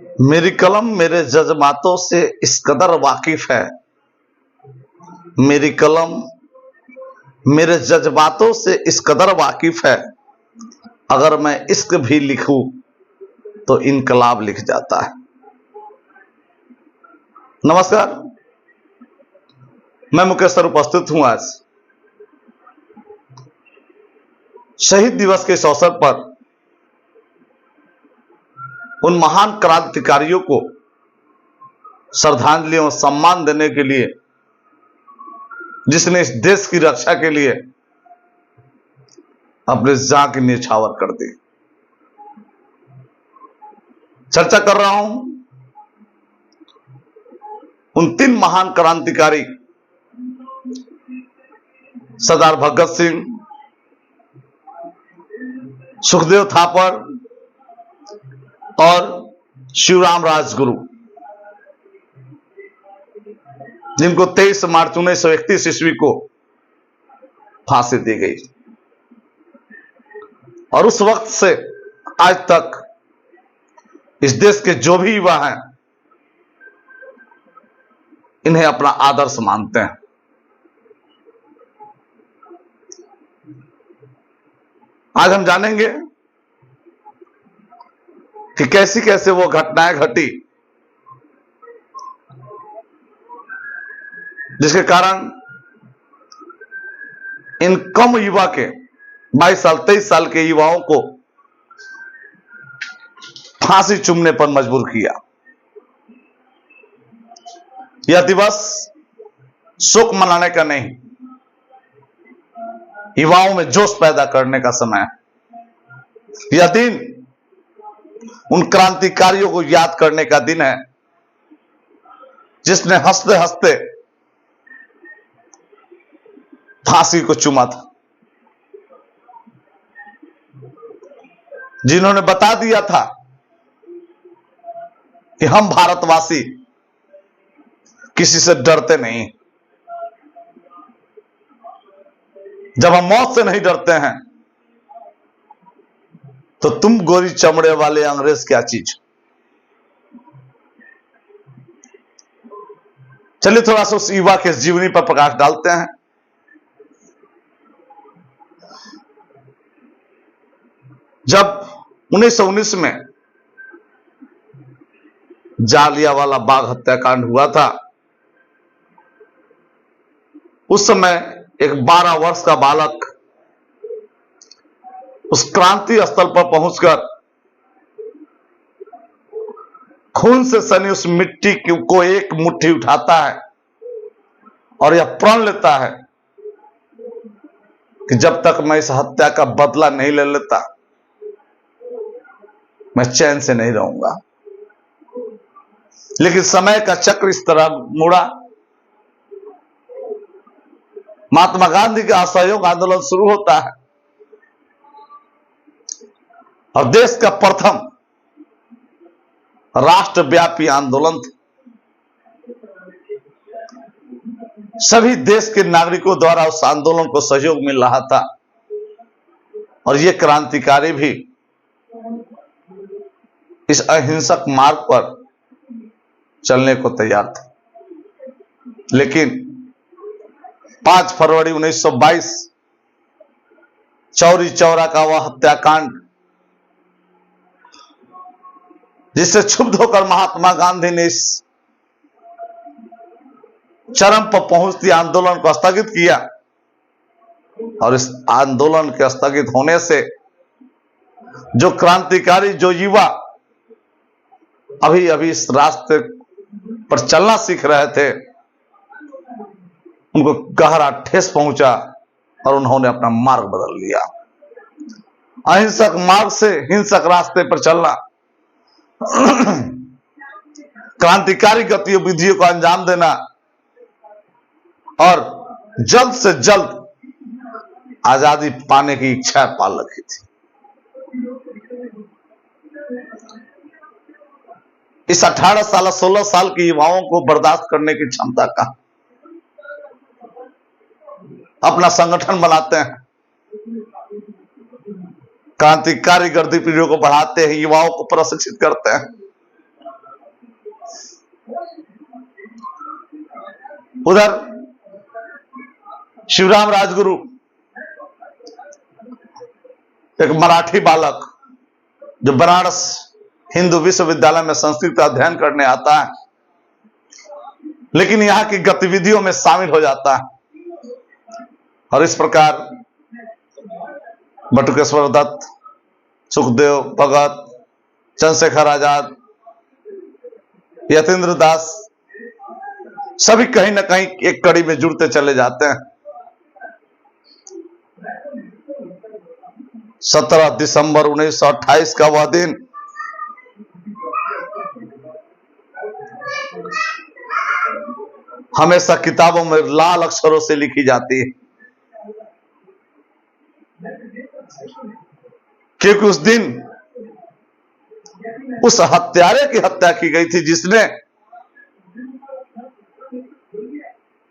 मेरी कलम मेरे जज्बातों से इस कदर वाकिफ है, मेरी कलम मेरे जज्बातों से इस कदर वाकिफ है, अगर मैं इश्क भी लिखूं तो इनकलाब लिख जाता है। नमस्कार, मैं मुकेश सर उपस्थित हूं आज शहीद दिवस के इस अवसर पर उन महान क्रांतिकारियों को श्रद्धांजलि और सम्मान देने के लिए जिसने इस देश की रक्षा के लिए अपने जान की न्यौछावर कर दी। चर्चा कर रहा हूं उन 3 महान क्रांतिकारी सरदार भगत सिंह, सुखदेव थापर और शिवराम राजगुरु, जिनको 23 मार्च 1931 ईस्वी को फांसी दी गई और उस वक्त से आज तक इस देश के जो भी युवा हैं इन्हें अपना आदर्श मानते हैं। आज हम जानेंगे कि कैसी कैसे वो घटनाएं घटी जिसके कारण इन कम युवा के 22 साल 23 साल के युवाओं को फांसी चूमने पर मजबूर किया। यह दिवस शोक मनाने का नहीं, युवाओं में जोश पैदा करने का समय है। यह दिन उन क्रांतिकारियों को याद करने का दिन है जिसने हंसते हंसते फांसी को चूमा था, जिन्होंने बता दिया था कि हम भारतवासी किसी से डरते नहीं। जब हम मौत से नहीं डरते हैं तो तुम गोरी चमड़े वाले अंग्रेज क्या चीज। चलिए थोड़ा सा उस युवा के जीवनी पर प्रकाश डालते हैं। जब 1919 में जालियांवाला बाग हत्याकांड हुआ था, उस समय एक 12 वर्ष का बालक उस क्रांति स्थल पर पहुंचकर खून से सनी उस मिट्टी को एक मुट्ठी उठाता है और यह प्रण लेता है कि जब तक मैं इस हत्या का बदला नहीं ले लेता मैं चैन से नहीं रहूंगा। लेकिन समय का चक्र इस तरह मुड़ा, महात्मा गांधी का असहयोग आंदोलन शुरू होता है और देश का प्रथम राष्ट्रव्यापी आंदोलन था। सभी देश के नागरिकों द्वारा उस आंदोलन को सहयोग मिल रहा था और ये क्रांतिकारी भी इस अहिंसक मार्ग पर चलने को तैयार थे। लेकिन 5 फरवरी 1922 चौरी चौरा का वह हत्याकांड, जिससे क्षुब्ध होकर महात्मा गांधी ने इस चरम पर पहुंचती आंदोलन को स्थगित किया और इस आंदोलन के स्थगित होने से जो क्रांतिकारी, जो युवा अभी अभी इस रास्ते पर चलना सीख रहे थे, उनको गहरा ठेस पहुंचा और उन्होंने अपना मार्ग बदल लिया। अहिंसक मार्ग से हिंसक रास्ते पर चलना, क्रांतिकारी गतिविधियों को अंजाम देना और जल्द से जल्द आजादी पाने की इच्छा पाल रखी थी। इस 18 साल 16 साल के युवाओं को बर्दाश्त करने की क्षमता का अपना संगठन बनाते हैं, क्रांतिकारी गतिविधियों को बढ़ाते हैं, युवाओं को प्रशिक्षित करते हैं उधर शिवराम राजगुरु, एक मराठी बालक जो बनारस हिंदू विश्वविद्यालय में संस्कृत का अध्ययन करने आता है, लेकिन यहां की गतिविधियों में शामिल हो जाता है। और इस प्रकार बटुकेश्वर दत्त, सुखदेव भगत, चंद्रशेखर आजाद, यतीन्द्र दास सभी कहीं ना कहीं एक कड़ी में जुड़ते चले जाते हैं। 17 दिसंबर 1928 का वह दिन हमेशा किताबों में लाल अक्षरों से लिखी जाती है, क्योंकि उस दिन उस हत्यारे की हत्या की गई थी जिसने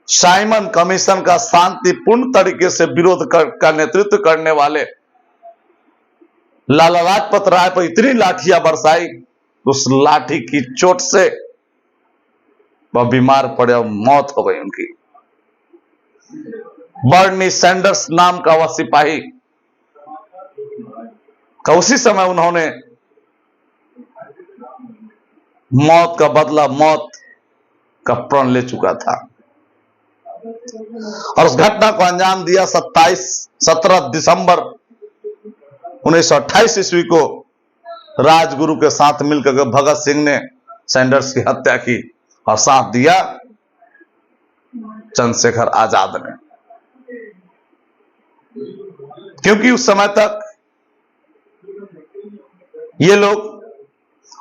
साइमन कमीशन का शांतिपूर्ण तरीके से विरोध का नेतृत्व करने वाले लाला लाजपत राय पर इतनी लाठियां बरसाई, उस लाठी की चोट से वह बीमार पड़े और मौत हो गई उनकी। बर्नी सैंडर्स नाम का वह सिपाही का उसी समय उन्होंने मौत का बदला, मौत का प्रण ले चुका था। और उस घटना को अंजाम दिया 17 दिसंबर 1928 ईस्वी को राजगुरु के साथ मिलकर भगत सिंह ने सैंडर्स की हत्या की और साथ दिया चंद्रशेखर आजाद ने, क्योंकि उस समय तक ये लोग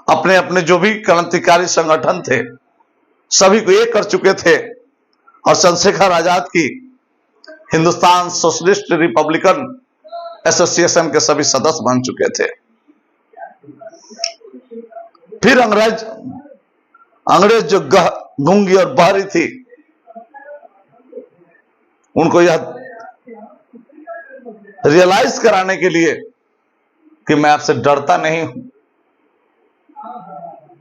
अपने अपने जो भी क्रांतिकारी संगठन थे सभी को एक कर चुके थे और चंद्रशेखर आजाद की हिंदुस्तान सोशलिस्ट रिपब्लिकन एसोसिएशन के सभी सदस्य बन चुके थे। फिर अंग्रेज जो गूंगी और बहरी थी, उनको यह रियलाइज कराने के लिए कि मैं आपसे डरता नहीं हूं,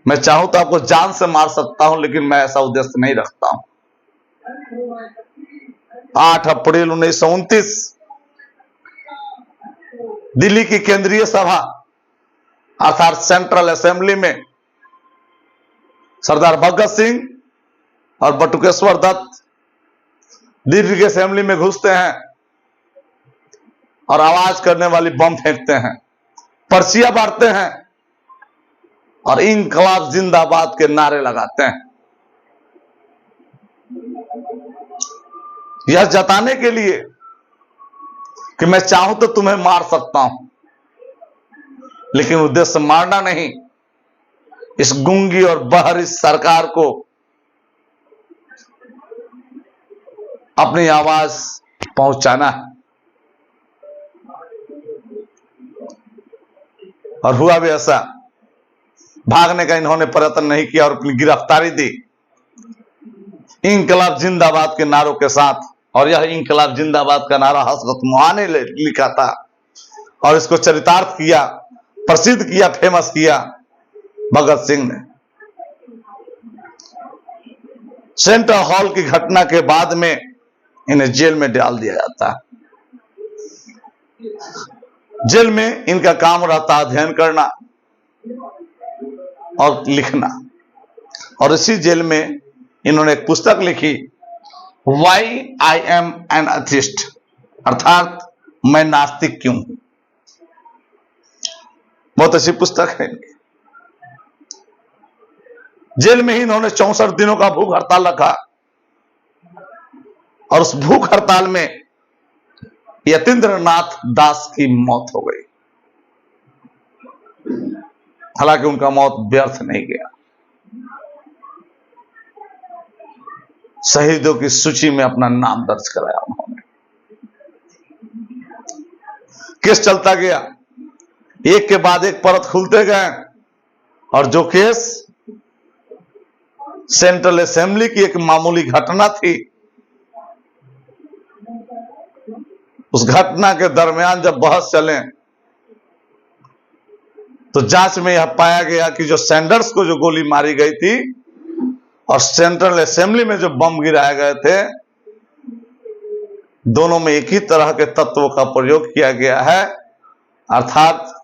मैं चाहूं तो आपको जान से मार सकता हूं, लेकिन मैं ऐसा उद्देश्य नहीं रखता हूं। 8 अप्रैल 1929 दिल्ली की केंद्रीय सभा अर्थात सेंट्रल असेंबली में सरदार भगत सिंह और बटुकेश्वर दत्त दिल्ली की असेंबली में घुसते हैं और आवाज करने वाली बम फेंकते हैं, पर्चियां बांटते हैं और इंकलाब जिंदाबाद के नारे लगाते हैं, यह जताने के लिए कि मैं चाहूं तो तुम्हें मार सकता हूं, लेकिन उद्देश्य मारना नहीं, इस गूंगी और बहरी सरकार को अपनी आवाज पहुंचाना है। और हुआ भी ऐसा, भागने का इन्होंने प्रयत्न नहीं किया और अपनी गिरफ्तारी दी इंकलाब जिंदाबाद के नारों के साथ। और यह इंकलाब जिंदाबाद का नारा हजरत मोहन ने लिखा था और इसको चरितार्थ किया, प्रसिद्ध किया, फेमस किया भगत सिंह ने। सेंट्रल हॉल की घटना के बाद में इन्हें जेल में डाल दिया जाता है। जेल में इनका काम रहता अध्ययन करना और लिखना, और इसी जेल में इन्होंने एक पुस्तक लिखी, Why I am an atheist, अर्थात मैं नास्तिक क्यों हूं। बहुत अच्छी पुस्तक है इनकी। जेल में ही इन्होंने 64 दिनों का भूख हड़ताल रखा और उस भूख हड़ताल में यतीन्द्र नाथ दास की मौत हो गई। हालांकि उनका मौत व्यर्थ नहीं गया, शहीदों की सूची में अपना नाम दर्ज कराया उन्होंने। केस चलता गया, एक के बाद एक परत खुलते गए और जो केस सेंट्रल असेंबली की एक मामूली घटना थी, उस घटना के दरमियान जब बहस चले तो जांच में यह पाया गया कि जो सैंडर्स को जो गोली मारी गई थी और सेंट्रल असेंबली में जो बम गिराए गए थे, दोनों में एक ही तरह के तत्वों का प्रयोग किया गया है, अर्थात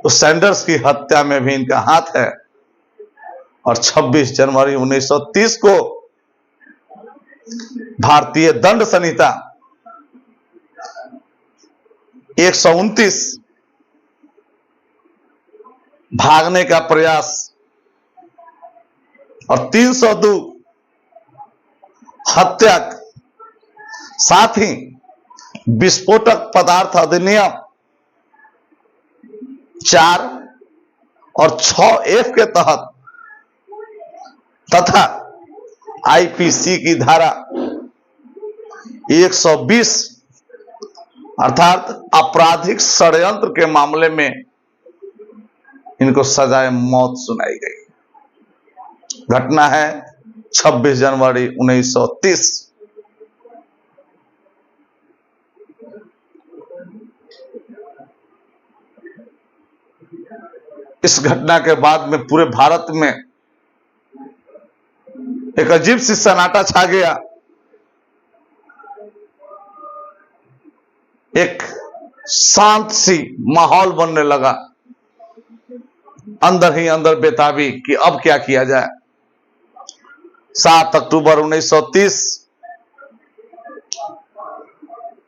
उस सैंडर्स की हत्या में भी इनका हाथ है। और 26 जनवरी 1930 को भारतीय दंड संहिता 129 भागने का प्रयास और 302 हत्या, साथ ही विस्फोटक पदार्थ अधिनियम 4 और 6F के तहत तथा आईपीसी की धारा 120 अर्थात आपराधिक षड्यंत्र के मामले में इनको सजाए मौत सुनाई गई। घटना है 26 जनवरी 1930। इस घटना के बाद में पूरे भारत में एक अजीब सी सन्नाटा छा गया। एक शांत सी माहौल बनने लगा, अंदर ही अंदर बेताबी कि अब क्या किया जाए। 7 अक्टूबर 1930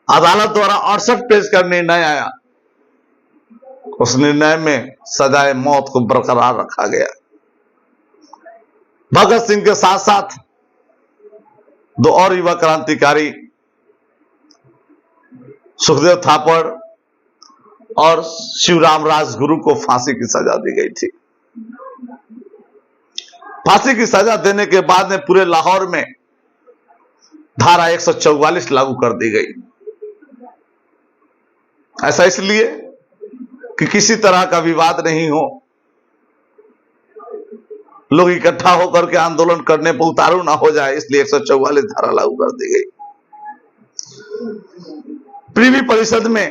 अदालत द्वारा 68 पेज का निर्णय आया। उस निर्णय में सजाए मौत को बरकरार रखा गया। भगत सिंह के साथ साथ 2 और युवा क्रांतिकारी सुखदेव थापड़ और शिवराम राजगुरु को फांसी की सजा दी गई थी। फांसी की सजा देने के बाद में पूरे लाहौर में धारा 144 लागू कर दी गई। ऐसा इसलिए कि किसी तरह का विवाद नहीं हो, लोग इकट्ठा होकर के आंदोलन करने पर उतारू ना हो जाए, इसलिए 144 धारा लागू कर दी गई। प्रीवी परिषद में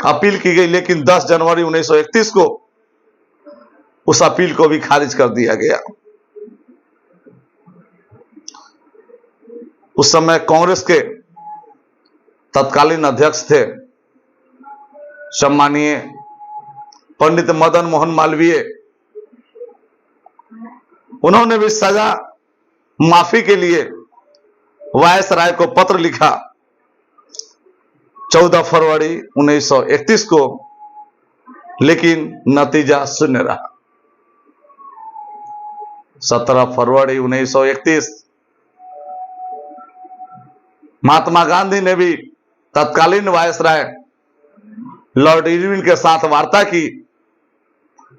अपील की गई, लेकिन 10 जनवरी 1931 को उस अपील को भी खारिज कर दिया गया। उस समय कांग्रेस के तत्कालीन अध्यक्ष थे सम्मानीय पंडित मदन मोहन मालवीय। उन्होंने भी सजा माफी के लिए वायसराय को पत्र लिखा 14 फरवरी 1931 को, लेकिन नतीजा शून्य रहा। 17 फरवरी 1931 महात्मा गांधी ने भी तत्कालीन वायसराय लॉर्ड इरविन के साथ वार्ता की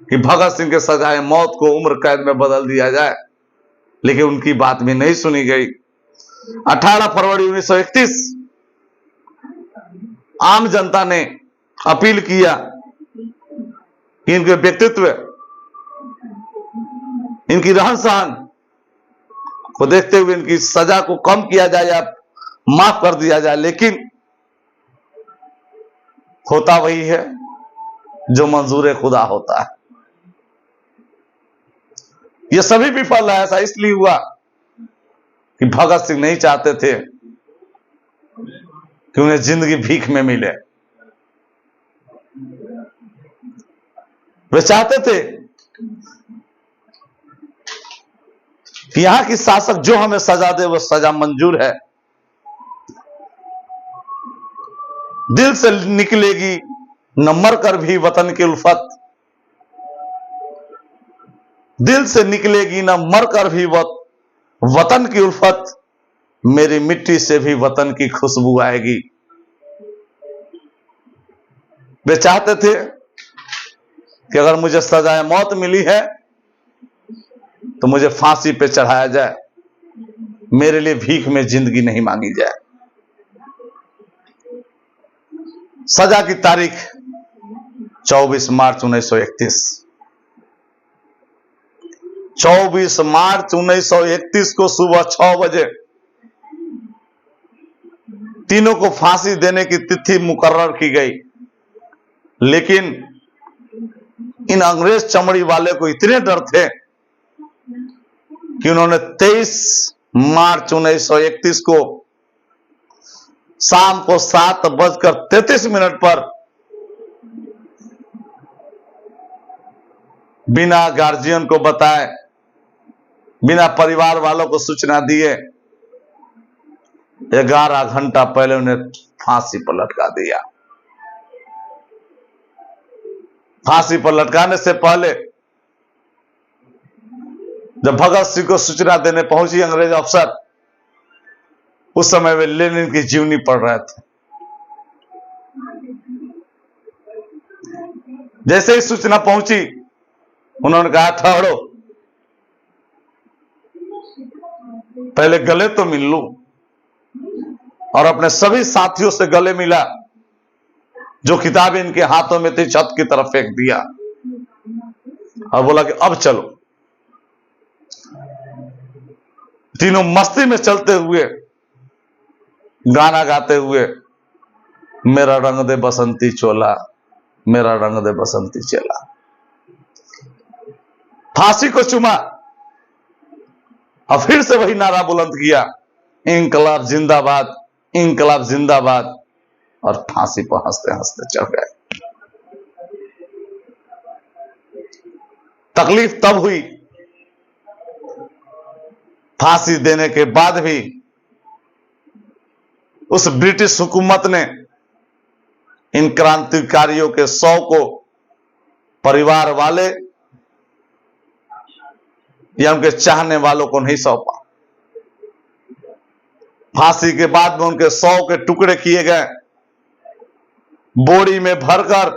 कि भगत सिंह के सजाए मौत को उम्र कैद में बदल दिया जाए, लेकिन उनकी बात भी नहीं सुनी गई। 18 फरवरी 1931 आम जनता ने अपील किया कि इनके व्यक्तित्व, इनकी रहन सहन को देखते हुए इनकी सजा को कम किया जाए या माफ कर दिया जाए, लेकिन होता वही है जो मंजूर खुदा होता है। यह सभी विफल है। ऐसा इसलिए हुआ कि भगत सिंह नहीं चाहते थे कि उन्हें जिंदगी भीख में मिले। वे चाहते थे कि यहां की शासक जो हमें सजा दे वो सजा मंजूर है, दिल से निकलेगी न मर कर भी वतन की उल्फत, दिल से निकलेगी न मर कर भी वतन की उल्फत, मेरी मिट्टी से भी वतन की खुशबू आएगी। वे चाहते थे कि अगर मुझे सजाए मौत मिली है तो मुझे फांसी पे चढ़ाया जाए, मेरे लिए भीख में जिंदगी नहीं मांगी जाए। सजा की तारीख 24 मार्च 1931। 24 मार्च 1931 को सुबह 6 बजे तीनों को फांसी देने की तिथि मुकर्रर की गई, लेकिन इन अंग्रेज चमड़ी वाले को इतने डर थे कि उन्होंने 23 मार्च 1931 को शाम को 7:33 पर बिना गार्जियन को बताए, बिना परिवार वालों को सूचना दिए 11 घंटा पहले उन्हें फांसी पर लटका दिया। फांसी पर लटकाने से पहले जब भगत सिंह को सूचना देने पहुंची अंग्रेज अफसर, उस समय वे लेनिन की जीवनी पढ़ रहे थे। जैसे ही सूचना पहुंची, उन्होंने कहा ठहरो, पहले गले तो मिल लूं, और अपने सभी साथियों से गले मिला। जो किताबें इनके हाथों में थी छत की तरफ फेंक दिया और बोला कि अब चलो। तीनों मस्ती में चलते हुए, गाना गाते हुए, मेरा रंग दे बसंती चोला, मेरा रंग दे बसंती चला, फांसी को चूमा और फिर से वही नारा बुलंद किया, इंकलाब जिंदाबाद, इंकलाब जिंदाबाद, और फांसी पर हंसते हंसते चढ़ गए। तकलीफ तब हुई, फांसी देने के बाद भी उस ब्रिटिश हुकूमत ने इन क्रांतिकारियों के 100 को परिवार वाले या उनके चाहने वालों को नहीं सौंपा। फांसी के बाद में उनके 100 के टुकड़े किए गए, बोरी में भरकर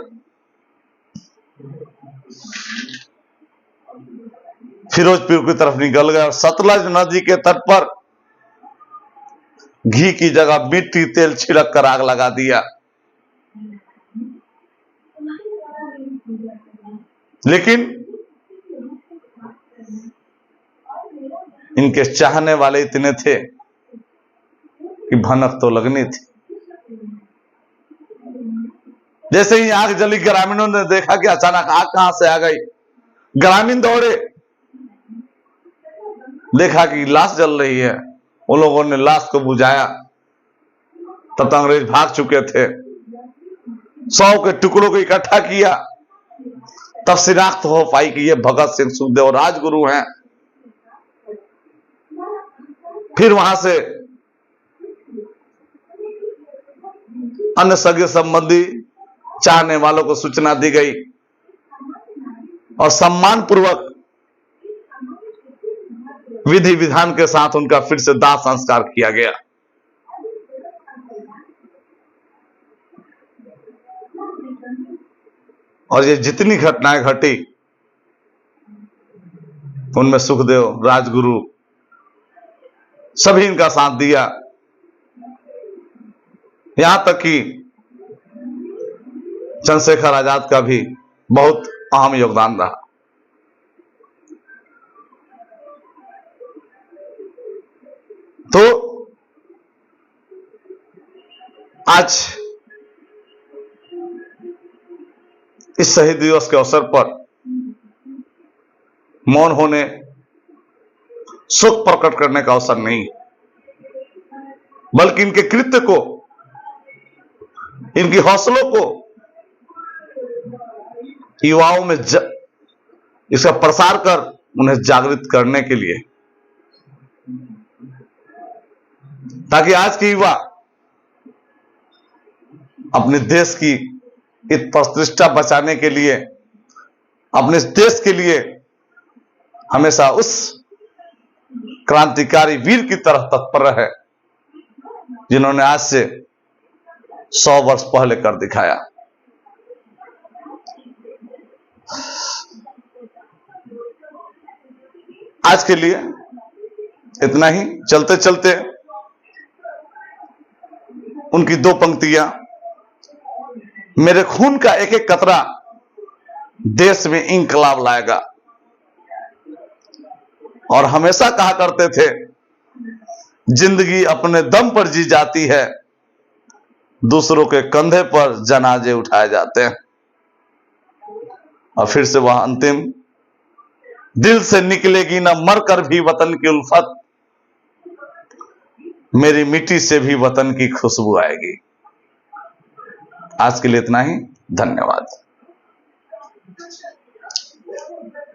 फिरोजपुर की तरफ निकल गए और सतलज नदी के तट पर घी की जगह मिट्टी तेल छिड़क कर आग लगा दिया। लेकिन इनके चाहने वाले इतने थे कि भनक तो लगनी थी। जैसे ही आग जली, ग्रामीणों ने देखा कि अचानक आग कहां से आ गई। ग्रामीण दौड़े, देखा कि लाश जल रही है। उन लोगों ने लाश को बुझाया, तब तक अंग्रेज भाग चुके थे। 100 के टुकड़ों को इकट्ठा किया, तब शिनाख्त हो पाई कि ये भगत सिंह, सुखदेव, राजगुरु हैं। फिर वहां से अन्य सगे संबंधी, चाहने वालों को सूचना दी गई और सम्मान पूर्वक विधि विधान के साथ उनका फिर से दाह संस्कार किया गया। और ये जितनी घटनाएं घटी, उनमें सुखदेव, राजगुरु सभी इनका साथ दिया। यहां तक कि चंद्रशेखर आजाद का भी बहुत अहम योगदान रहा। तो आज इस शहीद दिवस के अवसर पर मौन होने, शोक प्रकट करने का अवसर नहीं, बल्कि इनके कृत्य को, इनकी हौसलों को युवाओं में इसका प्रसार कर उन्हें जागृत करने के लिए, ताकि आज के युवा अपने देश की प्रतिष्ठा बचाने के लिए, अपने देश के लिए हमेशा उस क्रांतिकारी वीर की तरह तत्पर रहे जिन्होंने आज से 100 वर्ष पहले कर दिखाया। आज के लिए इतना ही। चलते चलते उनकी 2 पंक्तियां, मेरे खून का एक एक कतरा देश में इंकलाब लाएगा। और हमेशा कहा करते थे, जिंदगी अपने दम पर जी जाती है, दूसरों के कंधे पर जनाजे उठाए जाते हैं। और फिर से वह अंतिम दिल से निकलेगी ना मरकर भी वतन की उल्फत, मेरी मिट्टी से भी वतन की खुशबू आएगी। आज के लिए इतना ही, धन्यवाद।